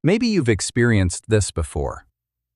Maybe you've experienced this before.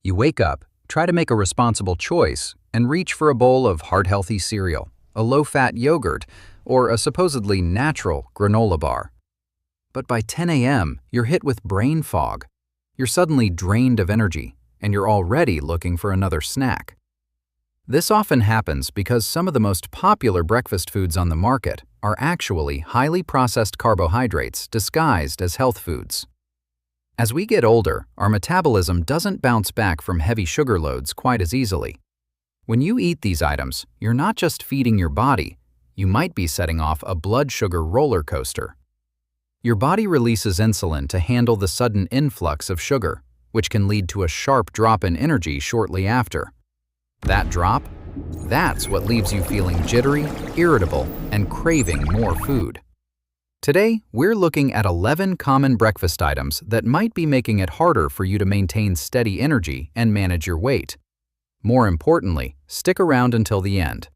You wake up, try to make a responsible choice, and reach for a bowl of heart-healthy cereal, a low-fat yogurt, or a supposedly natural granola bar. But by 10 a.m., you're hit with brain fog. You're suddenly drained of energy, and you're already looking for another snack. This often happens because some of the most popular breakfast foods on the market are actually highly processed carbohydrates disguised as health foods. As we get older, our metabolism doesn't bounce back from heavy sugar loads quite as easily. When you eat these items, you're not just feeding your body, you might be setting off a blood sugar roller coaster. Your body releases insulin to handle the sudden influx of sugar, which can lead to a sharp drop in energy shortly after. That drop? That's what leaves you feeling jittery, irritable, and craving more food. Today, we're looking at 11 common breakfast items that might be making it harder for you to maintain steady energy and manage your weight. More importantly, stick around until the end.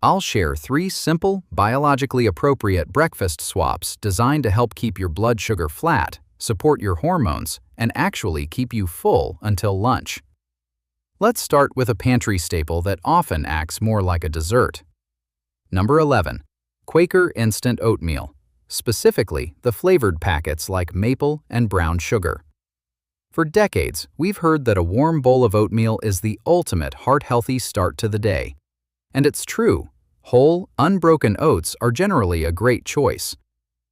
I'll share 3 simple, biologically appropriate breakfast swaps designed to help keep your blood sugar flat, support your hormones, and actually keep you full until lunch. Let's start with a pantry staple that often acts more like a dessert. Number 11. Quaker Instant Oatmeal. Specifically, the flavored packets like maple and brown sugar. For decades, we've heard that a warm bowl of oatmeal is the ultimate heart-healthy start to the day. And it's true. Whole, unbroken oats are generally a great choice.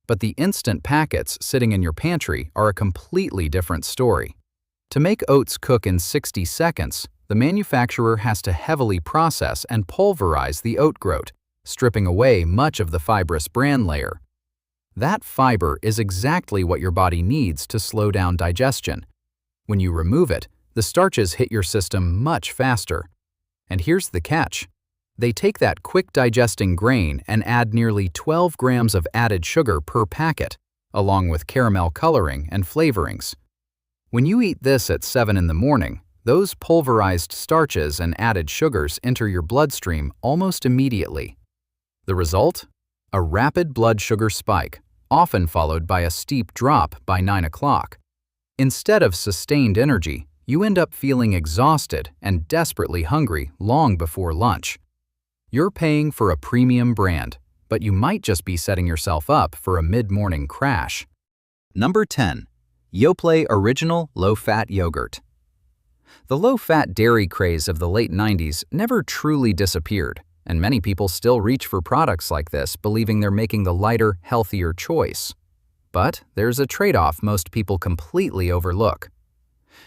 But the instant packets sitting in your pantry are a completely different story. To make oats cook in 60 seconds, the manufacturer has to heavily process and pulverize the oat groat, stripping away much of the fibrous bran layer. That fiber is exactly what your body needs to slow down digestion. When you remove it, the starches hit your system much faster. And here's the catch. They take that quick-digesting grain and add nearly 12 grams of added sugar per packet, along with caramel coloring and flavorings. When you eat this at 7 in the morning, those pulverized starches and added sugars enter your bloodstream almost immediately. The result? A rapid blood sugar spike, often followed by a steep drop by 9 o'clock. Instead of sustained energy, you end up feeling exhausted and desperately hungry long before lunch. You're paying for a premium brand, but you might just be setting yourself up for a mid-morning crash. Number 10. Yoplait Original Low-Fat Yogurt. The low-fat dairy craze of the late 90s never truly disappeared, and many people still reach for products like this believing they're making the lighter, healthier choice. But there's a trade-off most people completely overlook.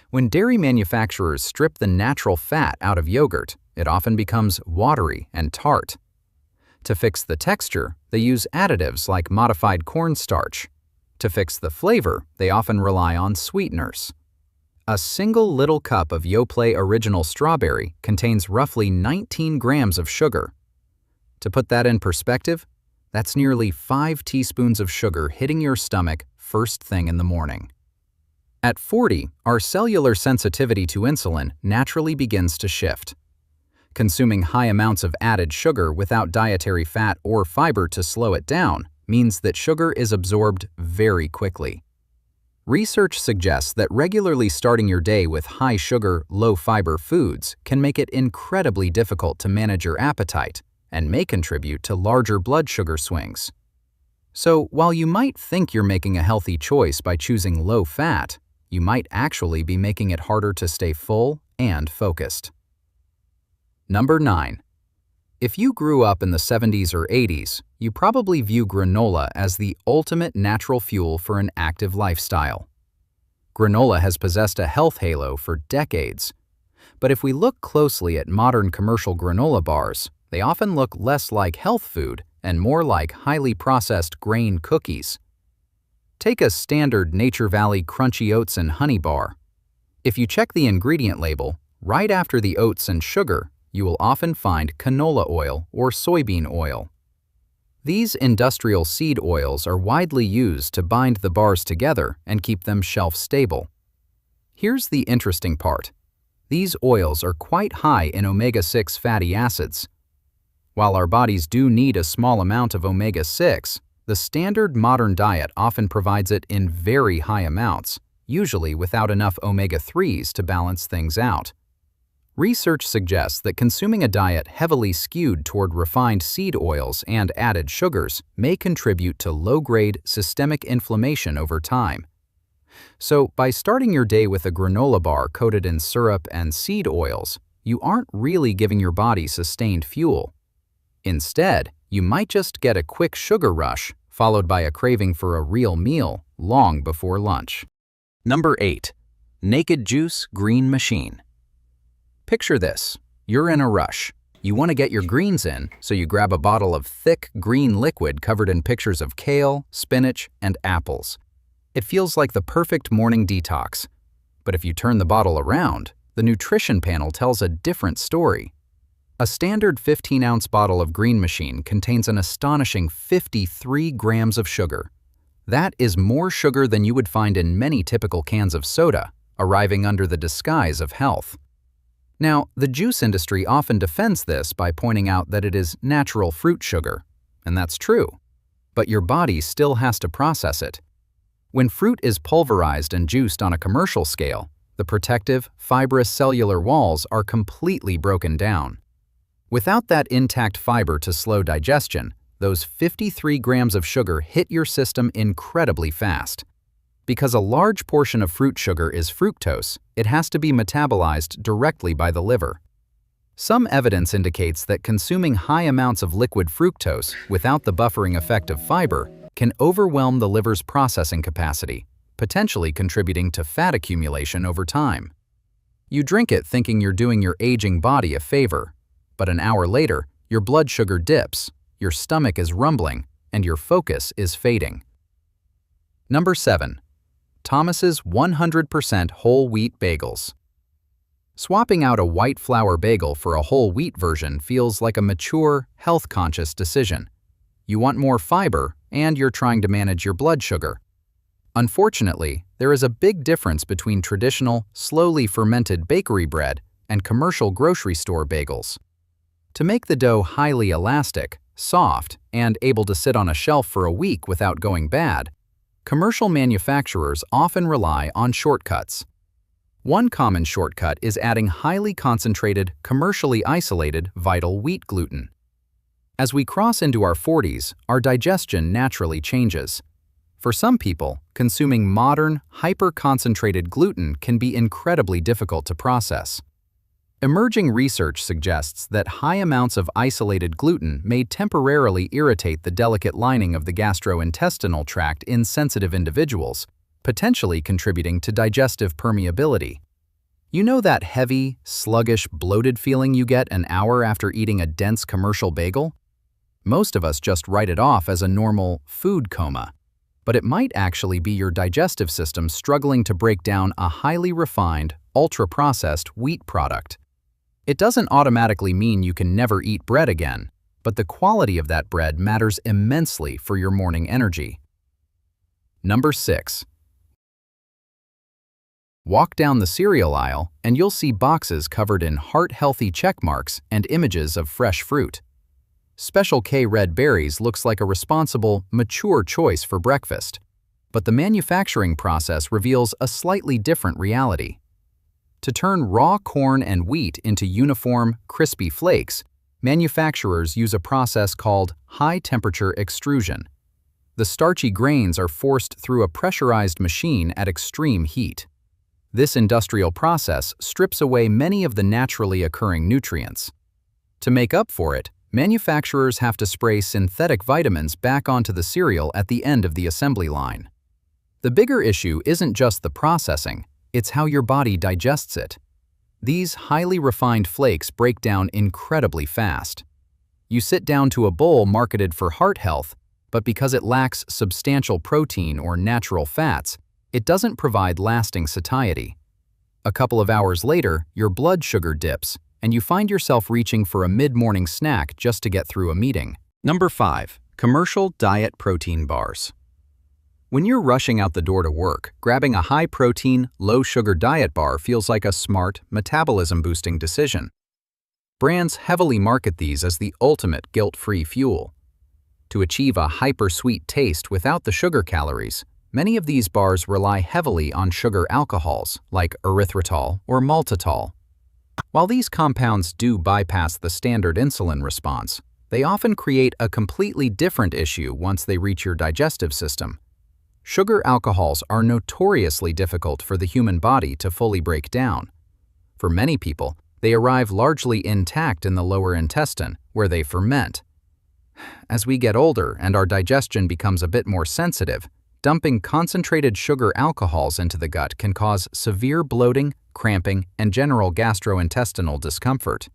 When dairy manufacturers strip the natural fat out of yogurt, it often becomes watery and tart. To fix the texture, they use additives like modified cornstarch. To fix the flavor, they often rely on sweeteners. A single little cup of Yoplait Original Strawberry contains roughly 19 grams of sugar. To put that in perspective, that's nearly 5 teaspoons of sugar hitting your stomach first thing in the morning. At 40, our cellular sensitivity to insulin naturally begins to shift. Consuming high amounts of added sugar without dietary fat or fiber to slow it down means that sugar is absorbed very quickly. Research suggests that regularly starting your day with high-sugar, low-fiber foods can make it incredibly difficult to manage your appetite and may contribute to larger blood sugar swings. So, while you might think you're making a healthy choice by choosing low-fat, you might actually be making it harder to stay full and focused. Number 9. If you grew up in the 70s or 80s, you probably view granola as the ultimate natural fuel for an active lifestyle. Granola has possessed a health halo for decades. But if we look closely at modern commercial granola bars, they often look less like health food and more like highly processed grain cookies. Take a standard Nature Valley Crunchy Oats and Honey bar. If you check the ingredient label, right after the oats and sugar, you will often find canola oil or soybean oil. These industrial seed oils are widely used to bind the bars together and keep them shelf-stable. Here's the interesting part. These oils are quite high in omega-6 fatty acids. While our bodies do need a small amount of omega-6, the standard modern diet often provides it in very high amounts, usually without enough omega-3s to balance things out. Research suggests that consuming a diet heavily skewed toward refined seed oils and added sugars may contribute to low-grade systemic inflammation over time. So, by starting your day with a granola bar coated in syrup and seed oils, you aren't really giving your body sustained fuel. Instead, you might just get a quick sugar rush, followed by a craving for a real meal long before lunch. Number 8. Naked Juice Green Machine. Picture this. You're in a rush. You want to get your greens in, so you grab a bottle of thick green liquid covered in pictures of kale, spinach, and apples. It feels like the perfect morning detox. But if you turn the bottle around, the nutrition panel tells a different story. A standard 15-ounce bottle of Green Machine contains an astonishing 53 grams of sugar. That is more sugar than you would find in many typical cans of soda, arriving under the disguise of health. Now, the juice industry often defends this by pointing out that it is natural fruit sugar, and that's true. But your body still has to process it. When fruit is pulverized and juiced on a commercial scale, the protective, fibrous cellular walls are completely broken down. Without that intact fiber to slow digestion, those 53 grams of sugar hit your system incredibly fast. Because a large portion of fruit sugar is fructose, it has to be metabolized directly by the liver. Some evidence indicates that consuming high amounts of liquid fructose without the buffering effect of fiber can overwhelm the liver's processing capacity, potentially contributing to fat accumulation over time. You drink it thinking you're doing your aging body a favor, but an hour later, your blood sugar dips, your stomach is rumbling, and your focus is fading. Number 7. Thomas's 100% whole wheat bagels. Swapping out a white flour bagel for a whole wheat version feels like a mature, health-conscious decision. You want more fiber, and you're trying to manage your blood sugar. Unfortunately, there is a big difference between traditional, slowly fermented bakery bread and commercial grocery store bagels. To make the dough highly elastic, soft, and able to sit on a shelf for a week without going bad, commercial manufacturers often rely on shortcuts. One common shortcut is adding highly concentrated, commercially isolated vital wheat gluten. As we cross into our 40s, our digestion naturally changes. For some people, consuming modern, hyper-concentrated gluten can be incredibly difficult to process. Emerging research suggests that high amounts of isolated gluten may temporarily irritate the delicate lining of the gastrointestinal tract in sensitive individuals, potentially contributing to digestive permeability. You know that heavy, sluggish, bloated feeling you get an hour after eating a dense commercial bagel? Most of us just write it off as a normal food coma, but it might actually be your digestive system struggling to break down a highly refined, ultra-processed wheat product. It doesn't automatically mean you can never eat bread again, but the quality of that bread matters immensely for your morning energy. Number 6. Walk down the cereal aisle and you'll see boxes covered in heart-healthy check marks and images of fresh fruit. Special K red berries looks like a responsible, mature choice for breakfast, but the manufacturing process reveals a slightly different reality. To turn raw corn and wheat into uniform, crispy flakes, manufacturers use a process called high-temperature extrusion. The starchy grains are forced through a pressurized machine at extreme heat. This industrial process strips away many of the naturally occurring nutrients. To make up for it, manufacturers have to spray synthetic vitamins back onto the cereal at the end of the assembly line. The bigger issue isn't just the processing, it's how your body digests it. These highly refined flakes break down incredibly fast. You sit down to a bowl marketed for heart health, but because it lacks substantial protein or natural fats, it doesn't provide lasting satiety. A couple of hours later, your blood sugar dips, and you find yourself reaching for a mid-morning snack just to get through a meeting. Number 5. Commercial diet protein bars. When you're rushing out the door to work, grabbing a high-protein, low-sugar diet bar feels like a smart, metabolism-boosting decision. Brands heavily market these as the ultimate guilt-free fuel. To achieve a hyper-sweet taste without the sugar calories, Many of these bars rely heavily on sugar alcohols like erythritol or maltitol. While these compounds do bypass the standard insulin response, they often create a completely different issue once they reach your digestive system. Sugar alcohols are notoriously difficult for the human body to fully break down. For many people, they arrive largely intact in the lower intestine, where they ferment. As we get older and our digestion becomes a bit more sensitive, dumping concentrated sugar alcohols into the gut can cause severe bloating, cramping, and general gastrointestinal discomfort.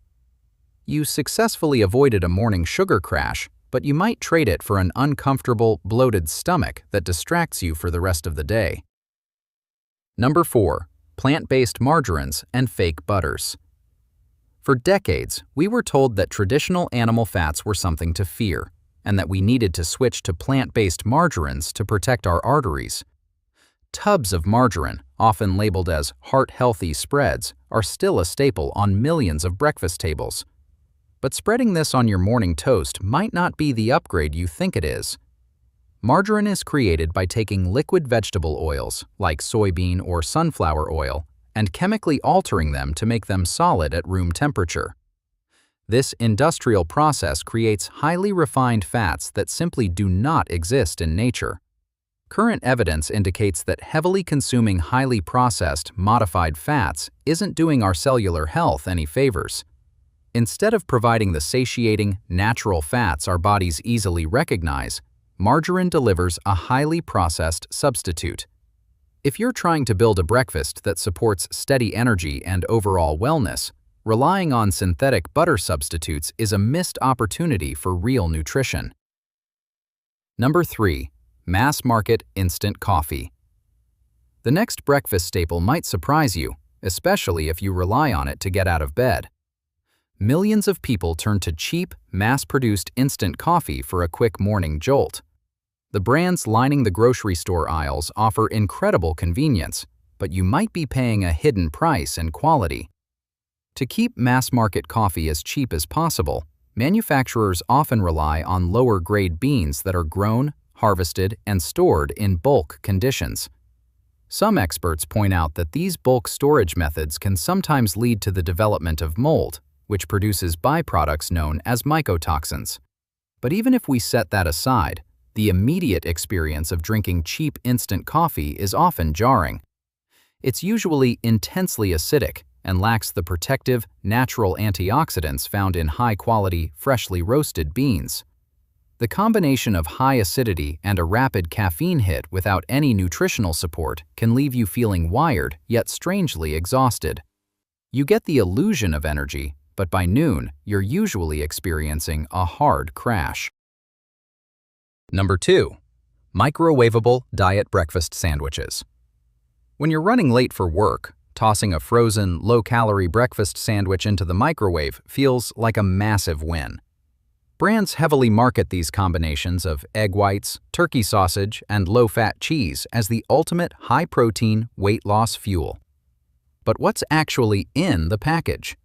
You successfully avoided a morning sugar crash, but you might trade it for an uncomfortable, bloated stomach that distracts you for the rest of the day. Number 4. Plant-based margarines and fake butters. For decades, we were told that traditional animal fats were something to fear, and that we needed to switch to plant-based margarines to protect our arteries. Tubs of margarine, often labeled as heart-healthy spreads, are still a staple on millions of breakfast tables. But spreading this on your morning toast might not be the upgrade you think it is. Margarine is created by taking liquid vegetable oils, like soybean or sunflower oil, and chemically altering them to make them solid at room temperature. This industrial process creates highly refined fats that simply do not exist in nature. Current evidence indicates that heavily consuming highly processed, modified fats isn't doing our cellular health any favors. Instead of providing the satiating, natural fats our bodies easily recognize, margarine delivers a highly processed substitute. If you're trying to build a breakfast that supports steady energy and overall wellness, relying on synthetic butter substitutes is a missed opportunity for real nutrition. Number 3. Mass-market instant coffee. The next breakfast staple might surprise you, especially if you rely on it to get out of bed. Millions of people turn to cheap, mass-produced instant coffee for a quick morning jolt. The brands lining the grocery store aisles offer incredible convenience, but you might be paying a hidden price in quality. To keep mass-market coffee as cheap as possible, manufacturers often rely on lower-grade beans that are grown, harvested, and stored in bulk conditions. Some experts point out that these bulk storage methods can sometimes lead to the development of mold, which produces byproducts known as mycotoxins. But even if we set that aside, the immediate experience of drinking cheap instant coffee is often jarring. It's usually intensely acidic and lacks the protective, natural antioxidants found in high-quality, freshly roasted beans. The combination of high acidity and a rapid caffeine hit without any nutritional support can leave you feeling wired yet strangely exhausted. You get the illusion of energy, but by noon, you're usually experiencing a hard crash. Number 2. Microwavable diet breakfast sandwiches. When you're running late for work, tossing a frozen, low-calorie breakfast sandwich into the microwave feels like a massive win. Brands heavily market these combinations of egg whites, turkey sausage, and low-fat cheese as the ultimate high-protein, weight-loss fuel. But what's actually in the package?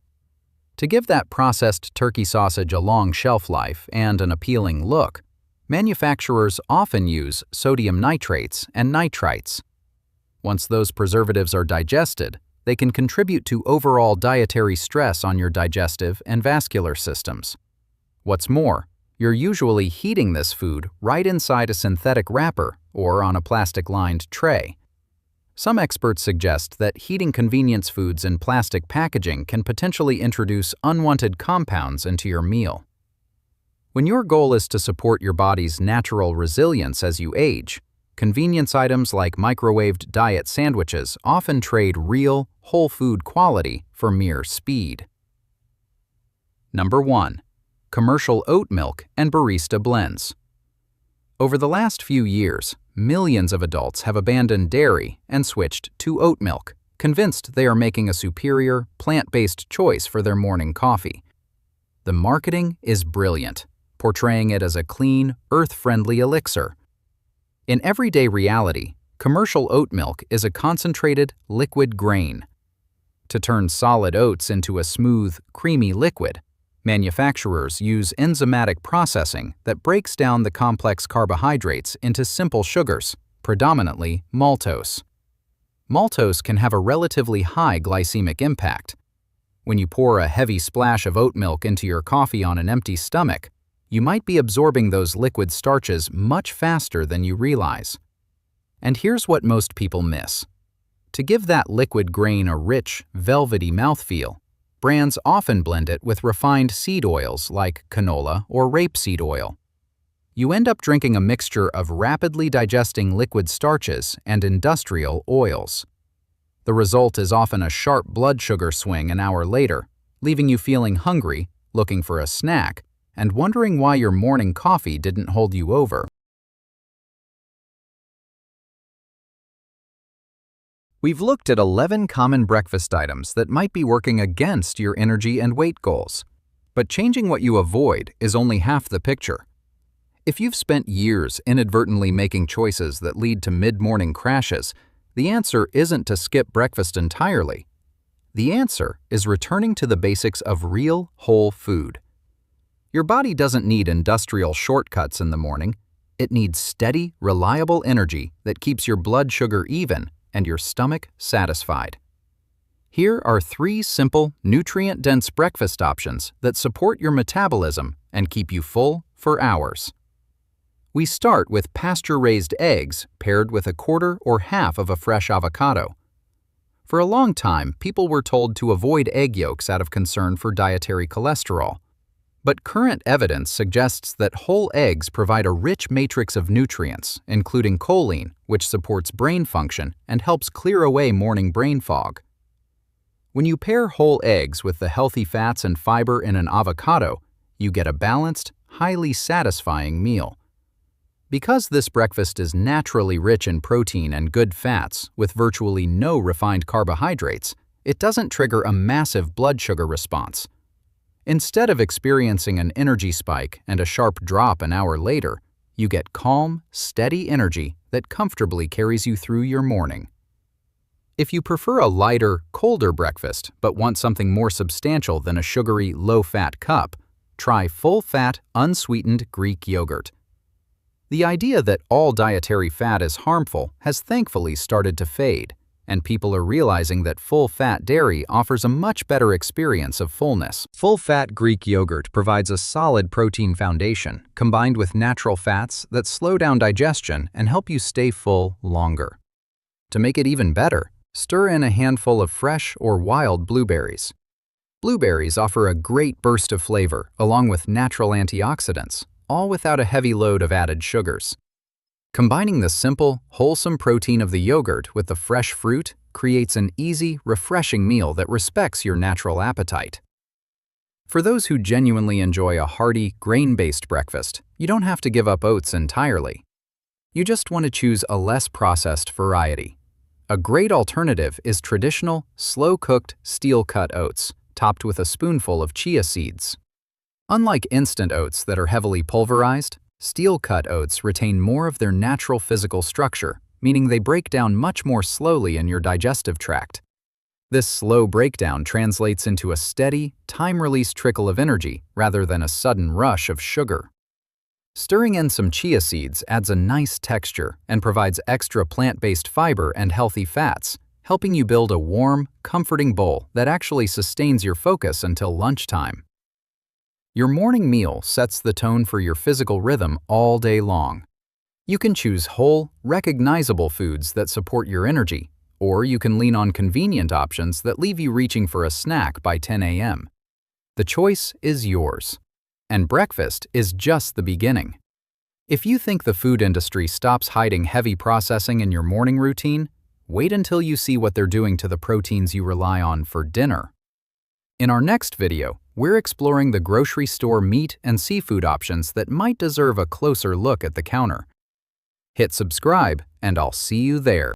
To give that processed turkey sausage a long shelf life and an appealing look, manufacturers often use sodium nitrates and nitrites. Once those preservatives are digested, they can contribute to overall dietary stress on your digestive and vascular systems. What's more, you're usually heating this food right inside a synthetic wrapper or on a plastic-lined tray. Some experts suggest that heating convenience foods in plastic packaging can potentially introduce unwanted compounds into your meal. When your goal is to support your body's natural resilience as you age, convenience items like microwaved diet sandwiches often trade real, whole food quality for mere speed. Number 1. Commercial oat milk and barista blends. Over the last few years, millions of adults have abandoned dairy and switched to oat milk, convinced they are making a superior, plant-based choice for their morning coffee. The marketing is brilliant, portraying it as a clean, earth-friendly elixir. In everyday reality, commercial oat milk is a concentrated, liquid grain. To turn solid oats into a smooth, creamy liquid, manufacturers use enzymatic processing that breaks down the complex carbohydrates into simple sugars, predominantly maltose. Maltose can have a relatively high glycemic impact. When you pour a heavy splash of oat milk into your coffee on an empty stomach, you might be absorbing those liquid starches much faster than you realize. And here's what most people miss. To give that liquid grain a rich, velvety mouthfeel, brands often blend it with refined seed oils like canola or rapeseed oil. You end up drinking a mixture of rapidly digesting liquid starches and industrial oils. The result is often a sharp blood sugar swing an hour later, leaving you feeling hungry, looking for a snack, and wondering why your morning coffee didn't hold you over. We've looked at 11 common breakfast items that might be working against your energy and weight goals. But changing what you avoid is only half the picture. If you've spent years inadvertently making choices that lead to mid-morning crashes, the answer isn't to skip breakfast entirely. The answer is returning to the basics of real, whole food. Your body doesn't need industrial shortcuts in the morning. It needs steady, reliable energy that keeps your blood sugar even and your stomach satisfied. Here are 3 simple, nutrient-dense breakfast options that support your metabolism and keep you full for hours. We start with pasture-raised eggs paired with a quarter or half of a fresh avocado. For a long time, people were told to avoid egg yolks out of concern for dietary cholesterol. But current evidence suggests that whole eggs provide a rich matrix of nutrients, including choline, which supports brain function and helps clear away morning brain fog. When you pair whole eggs with the healthy fats and fiber in an avocado, you get a balanced, highly satisfying meal. Because this breakfast is naturally rich in protein and good fats with virtually no refined carbohydrates, it doesn't trigger a massive blood sugar response. Instead of experiencing an energy spike and a sharp drop an hour later, you get calm, steady energy that comfortably carries you through your morning. If you prefer a lighter, colder breakfast but want something more substantial than a sugary, low-fat cup, try full-fat, unsweetened Greek yogurt. The idea that all dietary fat is harmful has thankfully started to fade, and people are realizing that full-fat dairy offers a much better experience of fullness. Full-fat Greek yogurt provides a solid protein foundation, combined with natural fats that slow down digestion and help you stay full longer. To make it even better, stir in a handful of fresh or wild blueberries. Blueberries offer a great burst of flavor, along with natural antioxidants, all without a heavy load of added sugars. Combining the simple, wholesome protein of the yogurt with the fresh fruit creates an easy, refreshing meal that respects your natural appetite. For those who genuinely enjoy a hearty, grain-based breakfast, you don't have to give up oats entirely. You just want to choose a less processed variety. A great alternative is traditional, slow-cooked, steel-cut oats, topped with a spoonful of chia seeds. Unlike instant oats that are heavily pulverized, steel-cut oats retain more of their natural physical structure, meaning they break down much more slowly in your digestive tract. This slow breakdown translates into a steady, time-release trickle of energy rather than a sudden rush of sugar. Stirring in some chia seeds adds a nice texture and provides extra plant-based fiber and healthy fats, helping you build a warm, comforting bowl that actually sustains your focus until lunchtime. Your morning meal sets the tone for your physical rhythm all day long. You can choose whole, recognizable foods that support your energy, or you can lean on convenient options that leave you reaching for a snack by 10 a.m. The choice is yours. And breakfast is just the beginning. If you think the food industry stops hiding heavy processing in your morning routine, wait until you see what they're doing to the proteins you rely on for dinner. In our next video, we're exploring the grocery store meat and seafood options that might deserve a closer look at the counter. Hit subscribe, and I'll see you there.